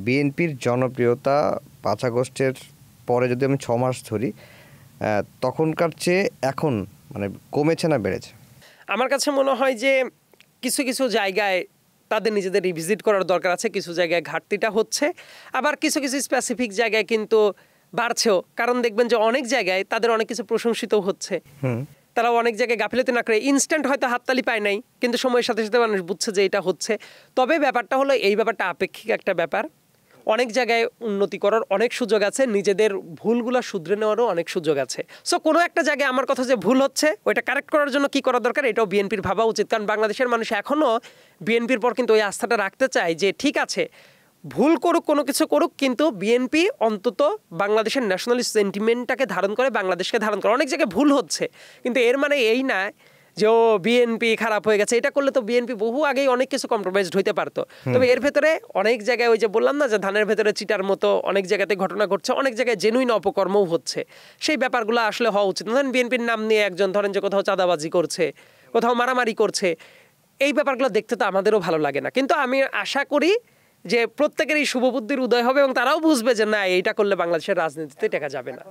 বিএনপির জনপ্রিয়তা ৫ আগস্টের পরে যদি আমি ৬ মাস ধরি, তখনকার চেয়ে এখন মানে কমেছে না বেড়েছে? আমার কাছে মনে হয় যে কিছু কিছু জায়গায় তাদের নিজেদের রিভিজিট করার দরকার আছে, কিছু জায়গায় ঘাটতিটা হচ্ছে, আবার কিছু কিছু স্পেসিফিক জায়গায় কিন্তু বাড়ছেও। কারণ দেখবেন যে অনেক জায়গায় তাদের অনেক কিছু প্রশংসিত হচ্ছে, তারা অনেক জায়গায় গাফিলতি না করে ইনস্ট্যান্ট হয়তো হাততালি পায় নাই, কিন্তু সময়ের সাথে সাথে মানুষ বুঝছে যে এটা হচ্ছে। তবে ব্যাপারটা হলো এই ব্যাপারটা আপেক্ষিক একটা ব্যাপার। অনেক জায়গায় উন্নতি করার অনেক সুযোগ আছে, নিজেদের ভুলগুলো শুধরে নেওয়ারও অনেক সুযোগ আছে। সো কোনো একটা জায়গায় আমার কথা যে ভুল হচ্ছে ওইটা কারেক্ট করার জন্য কি করা দরকার এটাও বিএনপির ভাবা উচিত। কারণ বাংলাদেশের মানুষ এখনও বিএনপির পর কিন্তু ওই আস্থাটা রাখতে চায় যে ঠিক আছে ভুল করুক, কোনো কিছু করুক, কিন্তু বিএনপি অন্তত বাংলাদেশের ন্যাশনালিস্ট সেন্টিমেন্টটাকে ধারণ করে, বাংলাদেশকে ধারণ করে। অনেক জায়গায় ভুল হচ্ছে, কিন্তু এর মানে এই না যে ও বিএনপি খারাপ হয়ে গেছে। এটা করলে তো বিএনপি বহু আগেই অনেক কিছু কম্প্রোমাইজড হইতে পারতো। তবে এর ভেতরে অনেক জায়গায় ওই যে বললাম না যে ধানের ভেতরে চিটার মতো অনেক জায়গাতে ঘটনা ঘটছে, অনেক জায়গায় জেনুইন অপকর্মও হচ্ছে। সেই ব্যাপারগুলো আসলে হওয়া উচিত। ধরেন বিএনপির নাম নিয়ে একজন ধরেন যে কোথাও চাঁদাবাজি করছে, কোথাও মারামারি করছে, এই ব্যাপারগুলো দেখতে তো আমাদেরও ভালো লাগে না। কিন্তু আমি আশা করি যে প্রত্যেকেরই শুভবুদ্ধির উদয় হবে এবং তারাও বুঝবে যে না এইটা করলে বাংলাদেশের রাজনীতিতে টেকা যাবে না।